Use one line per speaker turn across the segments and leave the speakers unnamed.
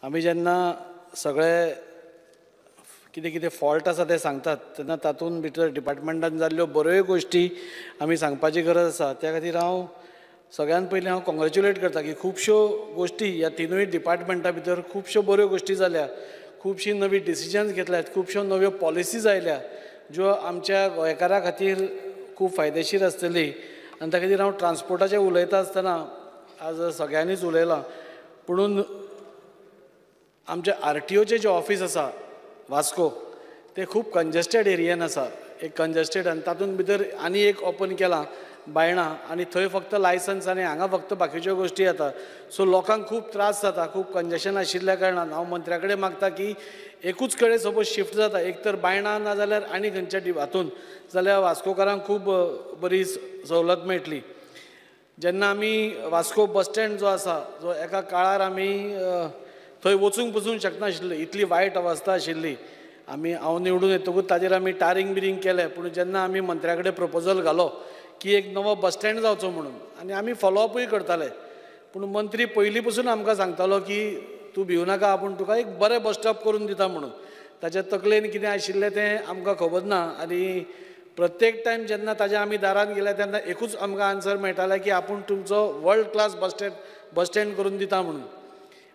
आमी जेन्ना सगळे कितें कितें फॉल्ट आसा ते सांगतात तेन्ना तातूंत भितर डिपार्टमेंटान जाल्ल्यो बऱ्योय गोश्टी आमी सांगपाची गरज आसा. त्या खातीर हांव सगळ्यान पयलीं कॉंग्रॅच्युलेट करता की खुबश्यो गोश्टी ह्या तिनूय डिपार्टमेंटा भितर खुबश्यो बऱ्यो गोश्टी जाल्या, खुबशीं नवी डिसिजन्स घेतल्यात, खुबश्यो नव्यो पॉलिसीज आयल्या ज्यो आमच्या गोंयकारा खातीर खूब फायदेशीर आसतली. आनी त्या खातीर हांव ट्रान्सपोर्टाचें उलयता आसतना आज सगळ्यांनीच उलयलां, पुणून आमच्या RTOचें जें ऑफीस आसा वास्को ते खूब कंजेस्टेड एरियेन आसा. एक कंजेस्टेड आनी तातूंत भितर आनी एक ओपन केलां बायणां आनी थंय फक्त लायसन्स आनी हांगा फक्त बाकीच्यो गोश्टी येता. सो लोकांक खूब त्रास जाता, खूब कंजेशन आशिल्ल्या कारणान हांव मंत्र्या कडेन मागता की एकूच कडेन सपोज शिफ्ट जाता एक तर बायणां ना जाल्यार आनी खंयच्या हातून जाल्यार वास्कोकारांक खूब बरी सवलत मेळटली. जेन्ना आमी वास्को बस स्टँड जो आसा जो एका काळार आमी थंय वचूंक पसून शकनाशिल्ले, इतली वायट अवस्था आशिल्ली. हांव निवडून येतकूच ताजेर आमी टारींग बिरींग केलें, पूण जेन्ना आमी मंत्र्या कडेन प्रपोजल घालो की एक नवो बस स्टँड जावचो म्हणून आनी आमी फॉलोअपूय करताले, पूण मंत्री पयलीं पसून आमकां सांगतालो की तूं भिवू नाका, आपूण तुका एक बरें बस स्टॉप करून दिता म्हणून. ताच्या तकलेन कितें आशिल्लें तें आमकां खबर ना. आनी प्रत्येक टायम जेन्ना ताज्या आमी दारान गेले तेन्ना एकूच आमकां आन्सर मेळटालें की आपूण तुमचो वर्ल्ड क्लास बस स्टँड करून दिता म्हणून.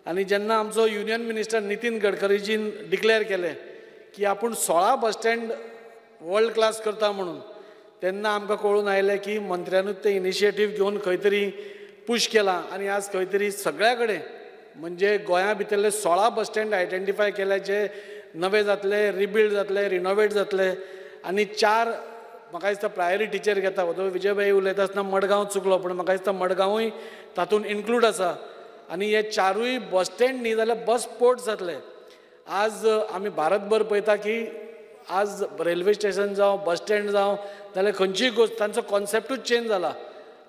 आनी जेन्ना आमचो युनियन मिनिस्टर नितीन गडकरीजीन डिक्लेअर केलें की आपूण 16 बस स्टँड वर्ल्ड क्लास करता म्हणून, तेन्ना आमकां कळून आयलें की मंत्र्यानूच तें इनिशिएटीव घेवन खंय तरी पुश केलां आनी आज खंय तरी सगळ्या कडेन म्हणजे गोंया भितरले 16 बस स्टँड आयडेंटिफाय केले जे नवे जातले, रिबिल्ड जातले, रिनोवेट जातले. आनी 4 म्हाका दिसता प्रायोरिटीचेर घेता. विजयभाई उलयता आसतना मडगांव चुकलो, पूण म्हाका दिसता मडगांवूय तातूंत इन्क्लूड आसा. आनी हे 4ूय बस स्टँड न्ही जाल्यार बस पोर्ट जातले. आज आमी भारतभर पळयता की आज रेल्वे स्टेशन जावं बस स्टँड जावं जाल्यार खंयचीय गोश्ट तांचो कॉन्सेप्टूच चेंज जाला.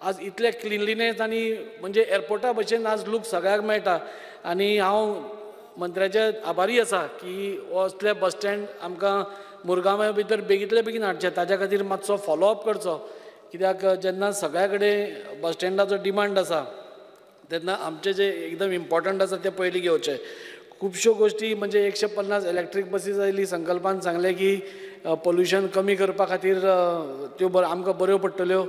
आज इतले क्लिनलीनेस आनी म्हणजे एअरपोर्टा भशेन आज लूक सगळ्याक मेळटा. आनी हांव मंत्र्याचे आभारी आसा की असले बस स्टँड आमकां मुरगांवा भितर बेगींतले बेगीन हाडचे. ताच्या खातीर मातसो फॉलोअप करचो, कित्याक जेन्ना सगळ्या कडेन बस स्टँडाचो डिमांड आसा तेन्ना आमचे जे एकदम इम्पॉर्टंट आसा ते पयलीं घेवचे. खुबश्यो गोश्टी म्हणजे 150 इलेक्ट्रीक बसीस आयली, संकल्पान सांगलें की पोल्युशन कमी करपा खातीर त्यो आमकां बऱ्यो पडटल्यो.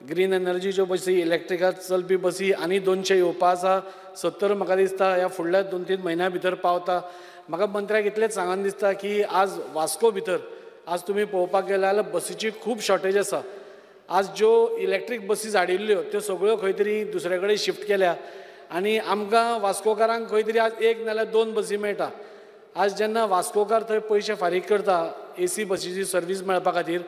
ग्रीन एनर्जीच्यो बसी, इलेक्ट्रिकान चलपी बसी आनी 200 येवपा आसा. 70 म्हाका दिसता ह्या फुडल्या 2-3 म्हयन्या भितर पावता. म्हाका मंत्र्याक इतलेंच सांगन दिसता की आज वास्को भितर आज तुमी पळोवपाक गेले जाल्यार बसीची खूब शॉर्टेज आसा. आज ज्यो इलेक्ट्रीक बसीस हाडिल्ल्यो त्यो सगळ्यो खंय तरी दुसरे कडेन शिफ्ट केल्या आनी आमकां वास्कोकारांक खंय तरी आज 1 नाल्यार 2 बसी मेळटा. आज जेन्ना वास्कोकार थंय पयशे फारीक करता AC बसीची सर्वीस मेळपा खातीर,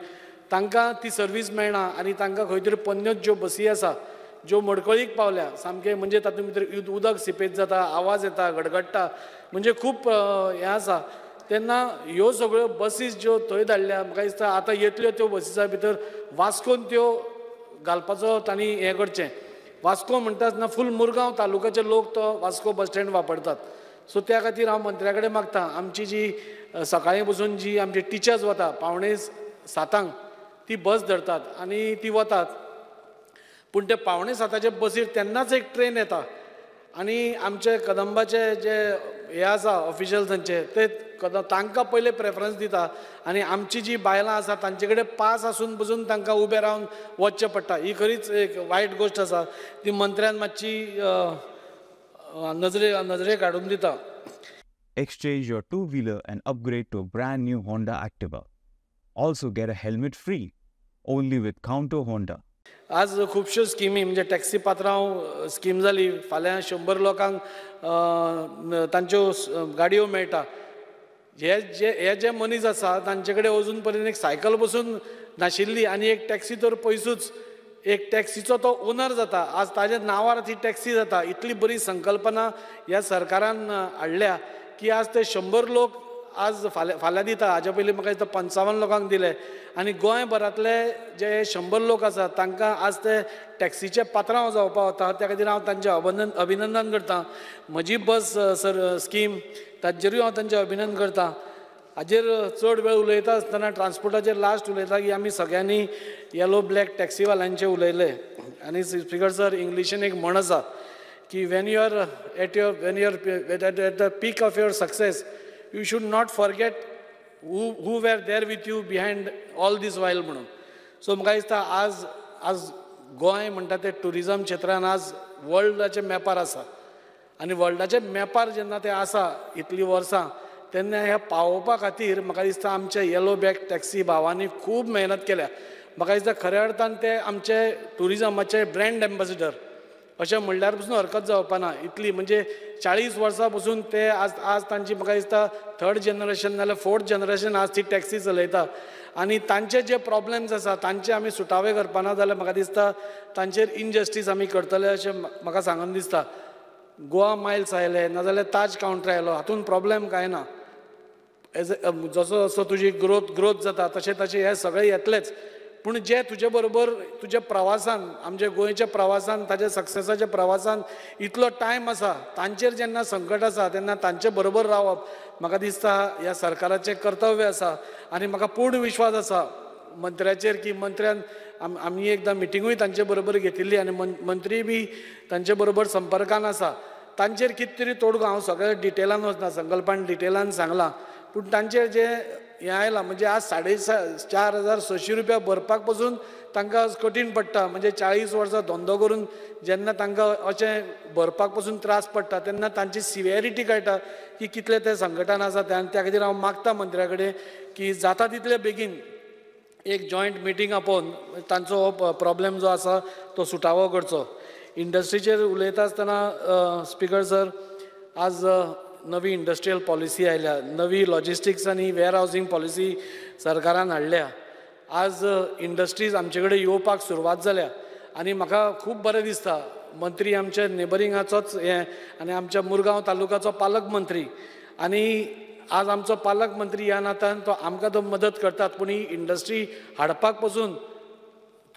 तांकां ती सर्वीस मेळना आनी तांकां खंय तरी पन्न्योच ज्यो बसी आसा ज्यो मडकळीक पावल्या सामके, म्हणजे तातूंत भितर उदक सिपेत जाता, आवाज येता, गडगडटा, म्हणजे खूब हें आसा. तेन्ना ह्यो सगळ्यो बसीस ज्यो थंय धाडल्या म्हाका दिसता आतां येतल्यो त्यो बसीसा भितर वास्कोन त्यो घालपाचो तांणी हें करचें. वास्को म्हणटा आसतना फूल मुरगांव तालुक्याचे लोक तो वास्को बस स्टँड वापरतात. सो त्या खातीर हांव मंत्र्या कडेन मागता आमची जी सकाळीं पसून जी आमची टिचर्स वता 6:45 ती बस धरतात आनी ती वतात, पूण ते 6:45 बसीर तेन्नाच एक ट्रेन येता आनी आमचे कदंबाचे जे हे आसा ऑफिशियल्सांचे ते तांकां पयले प्रेफरन्स दिता आनी आमची जी बायलां आसा तांचे कडेन पास आसून पसून तांकां उबें रावन वचचें पडटा. ही खरीच एक वायट गोश्ट आसा, ती मंत्र्यान मातशी नजरेक हाडून दिता.
Exchange your two-wheeler and upgrade to a brand new Honda Activa. Also get a helmet free only with Counter Honda.
आज खुबश्यो स्किमी म्हणजे टॅक्सी पात्रांव स्कीम जाली. फाल्यां 100 लोकांक तांच्यो गाडयो मेळटा. हे जे मनीस आसा तांचे कडेन अजून पर्यंत एक सायकल बसून नाशिल्ली आनी एक टॅक्सी तर पयसूच, एक टॅक्सीचो तो ओनर जाता. आज ताज्या नांवार ती टॅक्सी जाता. इतली बरी संकल्पना ह्या सरकारान हाडल्या की आज ते 100 लोक आज फाल्यां दिता. हाज्या पयलीं म्हाका दिसता 55 लोकांक दिले आनी गोंयभरांतले जे 100 लोक आसात तांकां आज ते टॅक्सीचे पात्रांव जावपा वता. त्या खातीर हांव तांचें अभिनंदन करतां. म्हजी बस स्कीम ताजेरूय हांव तांचें अभिनंदन करतां. हाजेर चड वेळ उलयता आसतना ट्रान्सपोर्टाचेर लास्ट उलयता की आमी सगळ्यांनी येलो ब्लॅक टॅक्सीवाल्यांचे उलयले आनी स्पिकर सर इंग्लिशीन एक म्हण आसा की when you are at the peak of your success, you should not forget who were there with you behind all this while म्हणून. सो म्हाका दिसता आज गोंय म्हणटा ते टुरिजम क्षेत्रान आज वर्ल्डाच्या मॅपार आसा आनी वर्ल्डाच्या मॅपार जेन्ना ते आसा इतलीं वर्सां तेन्ना ह्या पावोवपा खातीर म्हाका दिसता आमच्या येलो बॅग टॅक्सी भावांनी खूब मेहनत केल्या. म्हाका दिसता खऱ्या अर्थान ते आमचे टुरिजमाचे ब्रँड एम्बेसिडर अशें म्हणल्यार पसून हरकत जावपा ना. इतली म्हणजे 40 वर्सां पसून ते आज तांची म्हाका दिसता 3rd जनरेशन नाल्यार 4th जनरेशन आज ती टॅक्सी चलयता आनी तांचे जे प्रॉब्लेम्स आसा तांचे आमी सुटावे करपाना जाल्यार म्हाका दिसता तांचेर इनजस्टीस आमी करतले अशें म्हाका सांगून दिसता. गोवा मायल्स आयले नाजाल्यार ताज कावंटर आयलो हातून प्रॉब्लेम कांय ना. जसो जसो तुजी ग्रोथ जाता तशें तशें हे सगळे येतलेच. पूण जे तुजे बरोबर तुज्या प्रवासान आमच्या गोंयच्या प्रवासान ताज्या सक्सेसाच्या प्रवासान इतलो टायम आसा तांचेर जेन्ना संकट आसा तेन्ना तांचे बरोबर रावप म्हाका दिसता ह्या सरकाराचें कर्तव्य आसा. आनी म्हाका पूर्ण विश्वास आसा मंत्र्याचेर की मंत्र्यान आमी एकदां मिटिंगूय तांचे बरोबर घेतिल्ली आनी मंत्री बी तांचे बरोबर संपर्कान आसा. तांचेर कितें तरी तोडगो हांव सगळें डिटेलान वचना संकल्पान डिटेलान सांगलां पूण तांचेर जे हें आयलां म्हणजे आज 4,600 रुपया भरपाक पसून तांकां कठीण पडटा. म्हणजे 40 वर्सां धंदो करून जेन्ना तांकां अशें भरपाक पसून त्रास पडटा तेन्ना तांची सिवियरिटी कळटा की कितले ते संकटान आसा ते. आनी त्या खातीर हांव मागता मंत्र्या कडेन की जाता तितले बेगीन एक जॉयंट मिटींग आपोवन तांचो हो प्रॉब्लेम जो आसा तो सुटावो करचो. इंडस्ट्रीचेर उलयता आसतना स्पिकर सर आज नवी इंडस्ट्रियल पॉलिसी आयल्या, नवी लॉजिस्टिक्स आनी वेअर हावजींग पॉलिसी सरकारान हाडल्या. आज इंडस्ट्रीज आमचे कडेन येवपाक सुरवात जाल्या आनी म्हाका खूब बरें दिसता मंत्री आमच्या नेबरिंगाचोच हें आनी आमच्या मुरगांव तालुकाचो पालक मंत्री आनी आज आमचो पालक मंत्री ह्या नात्यान तो आमकां तो मदत करतात. पूण ही इंडस्ट्री हाडपाक पसून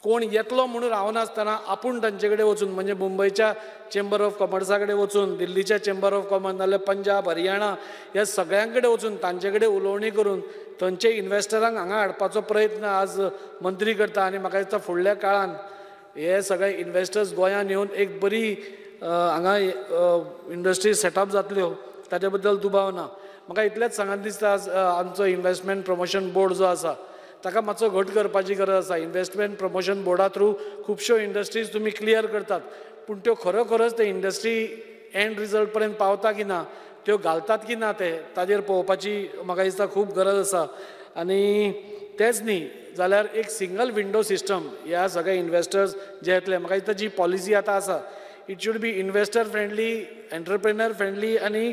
कोण येतलो म्हणून रावनासतना आपूण तांचे कडेन वचून म्हणजे मुंबयच्या चेंबर ऑफ कॉमर्सा कडेन वचून दिल्लीच्या चेंबर ऑफ कॉमर्स नाल्यार पंजाब हरियाणा ह्या सगळ्यां कडेन वचून तांचे कडेन उलोवणी करून थंयचे इन्व्हेस्टरांक हांगा हाडपाचो प्रयत्न आज मंत्री करता. आनी म्हाका दिसता फुडल्या काळान हे सगळे इन्व्हेस्टर्स गोंयांत येवन एक बरी हांगा इंडस्ट्री सेटअप जातल्यो ताचे बद्दल दुबाव ना. म्हाका इतलेंच सांगत दिसता आमचो इन्व्हेस्टमेंट प्रमोशन बोर्ड जो आसा ताका मातसो घट करपाची गरज आसा. इन्व्हेस्टमेंट प्रमोशन बोर्डा थ्रू खुबश्यो इंडस्ट्रीज तुमी क्लियर करतात पूण त्यो खरोखरच ते इंडस्ट्री एंड रिजल्ट पर्यंत पावता की ना त्यो घालतात की ना ते ताजेर पळोवपाची म्हाका दिसता खूब गरज आसा. आनी तेंच न्ही जाल्यार एक सिंगल विंडो सिस्टम ह्या सगळ्या इन्व्हेस्टर्स जे येतले म्हाका दिसता जी पॉलिसी आतां आसा it should be investor friendly entrepreneur friendly आनी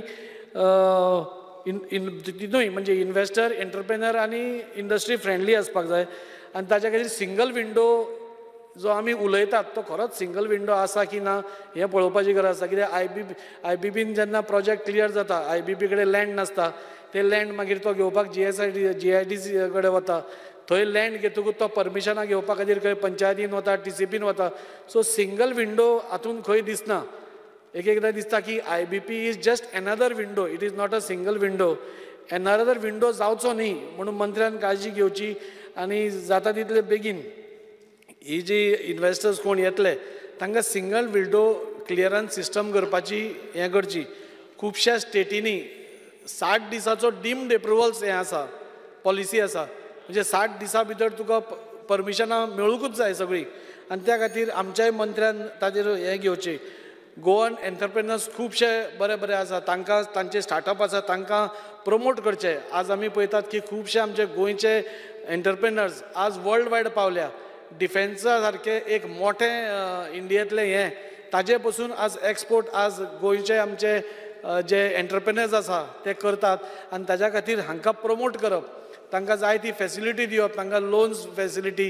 तितूय म्हणजे इन्व्हेस्टर एंटरप्रेनर आनी इंडस्ट्री फ्रेंडली आसपाक जाय. आनी ताच्या खातीर सिंगल विंडो जो आमी उलयतात तो खरोच सिंगल विंडो आसा की ना हें पळोवपाची गरज आसा. कित्याक आयबीबीन जेन्ना प्रोजेक्ट क्लियर जाता आयबीबी कडेन लँड नासता ते लँड मागीर तो घेवपाक GIDC कडेन वता. थंय लँड घेतकूच तो परमिशनां घेवपा खातीर खंय पंचायतीन वता TCPन वता. सो सिंगल विंडो हातून खंय दिसना. एकदां दिसता की IBP is just another window it is not a single window. Another window जावचो न्ही म्हणून मंत्र्यान काळजी घेवची आनी जाता तितले बेगीन ही जी इन्व्हेस्टर्स कोण येतले तांकां सिंगल विंडो क्लियरन्स सिस्टम करपाची हें करची. खुबश्या स्टेटींनी 60 दिसाचो डीम्ड एप्रुवल्स हें आसा पॉलिसी आसा म्हणजे 60 दिसां भितर तुका परमिशनां मेळूंकूच जाय सगळीं. आनी त्या खातीर आमच्याय मंत्र्यान ताजेर हें घेवचें. गोवन एंटरप्रेनर्स खुबशे बरे बरे आसा तांकां तांचे स्टार्टअप आसा तांकां प्रमोट करचे. आज आमी पळयतात की खुबशे आमचे गोंयचे एंटरप्रेनर्स आज वर्ल्ड वायड पावल्या. डिफेन्सा सारके एक मोठें इंडियेंतलें हें ताजे पसून आज एक्सपोर्ट आज गोंयचे आमचे जे एंटरप्रेनर्स आसा ते करतात आनी ताज्या खातीर हांकां प्रमोट करप तांकां जाय ती फॅसिलिटी दिवप तांकां लोन्स फॅसिलिटी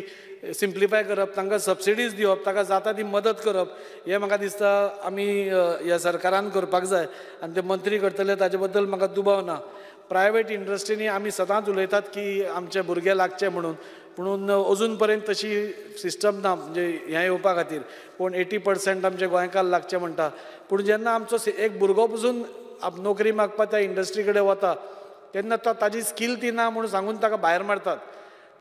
सिम्प्लिफाय करप तांकां सबसिडीज दिवप ताका जाता ती मदत करप हें म्हाका दिसता आमी ह्या सरकारान करपाक जाय आनी ते मंत्री करतले ताजे बद्दल म्हाका दुबाव ना. प्रायवेट इंडस्ट्रीनी आमी सदांच उलयतात की आमचे भुरगे लागचे म्हणून पूण अजून पर्यंत तशी सिस्टम ना म्हणजे हें येवपा खातीर. पूण 80% आमचे गोंयकार लागचे म्हणटा. पूण जेन्ना आमचो एक भुरगो पसून नोकरी मागपाक त्या इंडस्ट्री कडेन वता तेन्ना ताजी स्कील ती ना म्हणून सांगून ताका भायर मारतात.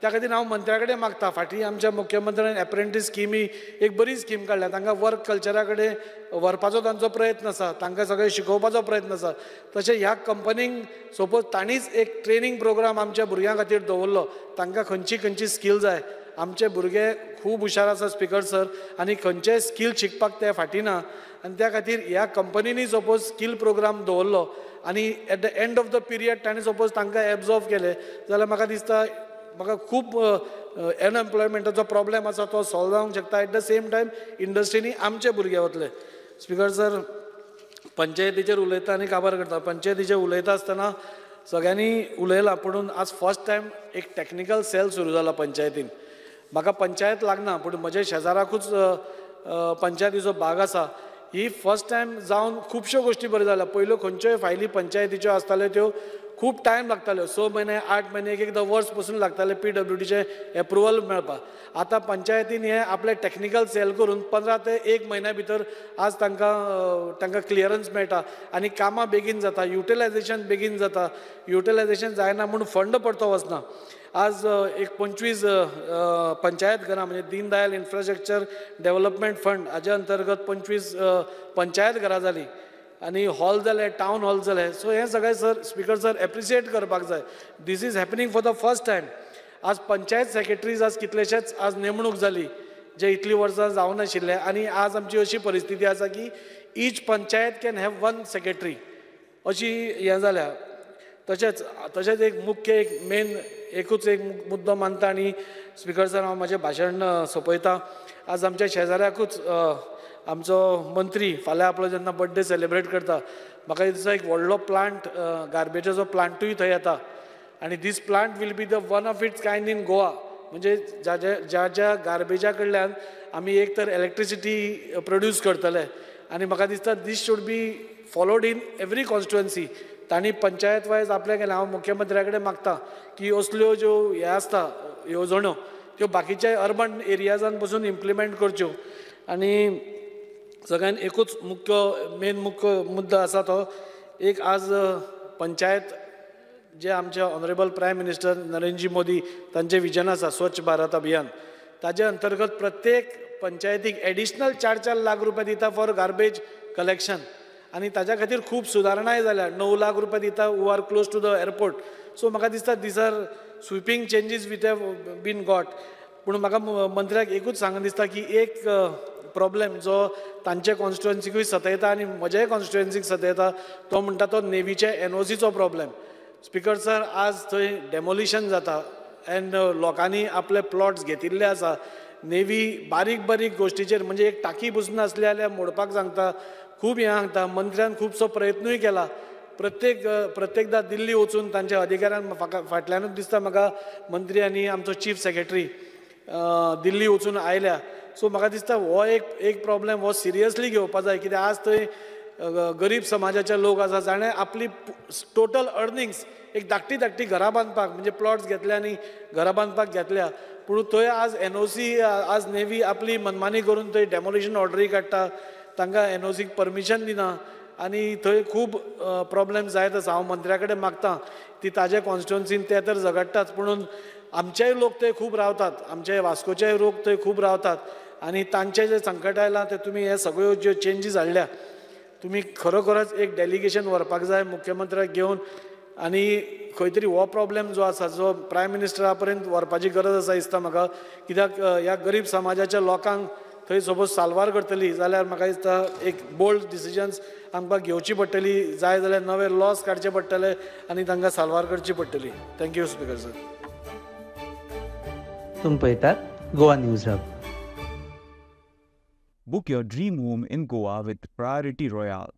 त्या खातीर हांव मंत्र्या कडेन मागता, फाटीं आमच्या मुख्यमंत्र्यान एप्रेंटीस स्कीम ही एक बरी स्कीम काडल्या, तांकां वर्क कल्चरा कडेन व्हरपाचो तांचो प्रयत्न आसा, तांकां सगळें शिकोवपाचो प्रयत्न आसा. तशें ह्या कंपनीक सपोज तांणीच एक ट्रेनींग प्रोग्राम आमच्या भुरग्यां खातीर दवरलो, तांकां खंयची स्कील जाय, आमचे भुरगे खूब हुशार आसा स्पिकर सर, आनी खंयचेय स्कील शिकपाक ते फाटीं ना, आनी त्या खातीर ह्या कंपनीनी सपोज स्कील प्रोग्राम दवरलो आनी at the end of the period ताणें सपोज तांकां एब्जॉर्व केले जाल्यार म्हाका दिसता म्हाका खूब अनएम्प्लॉयमेंटाचो प्रॉब्लेम आसा तो सॉल्व जावंक शकता. एट द सेम टायम इंडस्ट्रीनी आमचे भुरगे वतले. स्पिकर सर, पंचायतीचेर उलयता आनी काबार करता. पंचायतीचेर उलयता आसतना सगळ्यांनी उलयलां, पुणून आज फर्स्ट टायम एक टॅक्निकल सेल सुरू जाला पंचायतीन. म्हाका पंचायत लागना, पूण म्हज्या शेजाराकूच पंचायतीचो भाग आसा. ही फर्स्ट टायम जावन खुबश्यो गोश्टी बऱ्यो जाल्या. पयल्यो खंयच्योय फायली पंचायतीच्यो आसताल्यो त्यो खूब टायम लागताल्यो, 6 म्हयने 8 म्हयने एक एकदां वर्स पसून लागताले PWDचे एप्रुवल मेळपाक. आतां पंचायतीन हे आपले टॅक्निकल सेल करून 15 ते 1 म्हयन्या भितर आज तांकां क्लियरन्स मेळटा आनी कामां बेगीन जाता, युटिलायझेशन बेगीन जाता. युटिलायझेशन जायना म्हूण फंड परतो वचना. आज एक 25 पंचायत घरां म्हणजे दीनदयाल इन्फ्रास्ट्रक्चर डेव्हलपमेंट फंड हाज्या अंतर्गत 25 पंचायत घरां जालीं आनी हॉल जाले, टावन हॉल जाले. सो हे सगळें सर स्पिकर सर एप्रिशिएट करपाक जाय. This is happening for the first time. आज पंचायत सेक्रेटरीज आज कितलेशेच आज नेमणूक जाली जे इतलीं वर्सां जावं नाशिल्ले, आनी आज आमची अशी परिस्थिती आसा की each panchayat can have 1 secretary अशी हें जाल्या. तशेंच एक मुख्य एक मेन एकूच एक मुद्दो मानता आनी स्पिकर सर हांव म्हाजें भाशण सोंपयतां. आज आमच्या शेजाऱ्याकूच आमचो मंत्री फाल्यां आपलो जेन्ना बर्थडे सेलिब्रेट करता, म्हाका दिसता एक व्हडलो प्लांट गार्बेजाचो प्लांटूय थंय येता आनी this plant will be the one of its kind in Goa. म्हणजे ज्या गार्बेजा कडल्यान आमी एक तर इलेक्ट्रिसिटी प्रोड्यूस करतले आनी म्हाका दिसता this should be followed in every constituency. तांणी पंचायत वायज आपल्या केलें. हांव मुख्यमंत्र्या कडेन मागता की असल्यो ज्यो हे आसता येवजण्यो त्यो बाकीच्या अर्बन एरियाजान पसून इम्प्लिमेंट करच्यो. आनी सगळ्यान एकूच मुख्य मुद्दो आसा तो एक आज पंचायत जे आमचे honourable prime minister Narendraji Modi तांचें विजन आसा स्वच्छ भारत अभियान, ताजे अंतर्गत प्रत्येक पंचायतीक एडिशनल 4-4 लाख रुपया दिता फॉर गार्बेज कलेक्शन आनी ताज्या खातीर खूब सुदारणाय जाल्या. 9 लाख रुपया दिता who are close to the airport. So म्हाका दिसता these are sweeping changes with have been got. पूण म्हाका मंत्र्याक एकूच सांगून दिसता की एक प्रॉब्लेम जो तांचे कॉन्स्टिट्युएन्सीकूय सतयता आनी म्हज्याय कॉन्स्टिट्युएन्सीक सतयता तो म्हणटा तो नेवीचे NOCचो प्रॉब्लेम. स्पिकर सर, आज थंय डेमोलिशन जाता एंड लोकांनी आपले प्लॉट्स घेतिल्ले आसा. नेवी बारीक बारीक गोश्टीचेर म्हणजे एक टाकी बुजून आसली जाल्यार मोडपाक सांगता, खूब हें सांगता. मंत्र्यान खुबसो प्रयत्नूय केला. प्रत्येकदां दिल्ली वचून तांच्या अधिकाऱ्यान फाटल्यानूच दिसता म्हाका मंत्री आनी आमचो चीफ सेक्रेटरी दिल्ली वचून आयल्या. सो म्हाका दिसता हो एक प्रॉब्लेम हो सिरियसली घेवपा जाय. कित्याक आज थंय गरीब समाजाचे लोक आसा जाणें आपली टोटल अर्निंग्स एक धाकटी घरां बांदपाक म्हणजे प्लॉट्स घेतल्या आनी घरां बांदपाक घेतल्या, पूण थंय आज NOC आज नेवी आपली मनमानी करून थंय डेमोलिशन ऑर्डरी काडटा, तांकां NOCक परमिशन दिना आनी थंय खूब प्रॉब्लेम जायत आसा. हांव मंत्र्या कडेन मागतां ती ताजे कॉन्स्टिट्युएन्सीन ते तर झगडटाच, पुणून आमचेय लोक थंय खूब रावतात, आमचे वास्कोचे लोक थंय खूब रावतात आनी तांचें जें संकट आयलां ते तुमी हे सगळ्यो ज्यो चेंजीस हाडल्या तुमी खरोखरच एक डेलिगेशन व्हरपाक जाय मुख्यमंत्र्याक घेवन आनी खंय तरी हो प्रॉब्लेम जो आसा जो प्रायम मिनिस्टरा पर्यंत व्हरपाची गरज आसा दिसता म्हाका. कित्याक ह्या गरीब समाजाच्या लोकांक थंय सपोज साल्वार करतली जाल्यार म्हाका दिसता एक बोल्ड डिसिजन्स आमकां घेवची पडटली, जाय जाल्यार नवे लॉस काडचे पडटले आनी तांकां साल्वार करची पडटली. Thank you speaker sir.
तुम पळयतात Goa news hub.
Book your dream home in Goa with Priority Royale.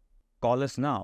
Call us now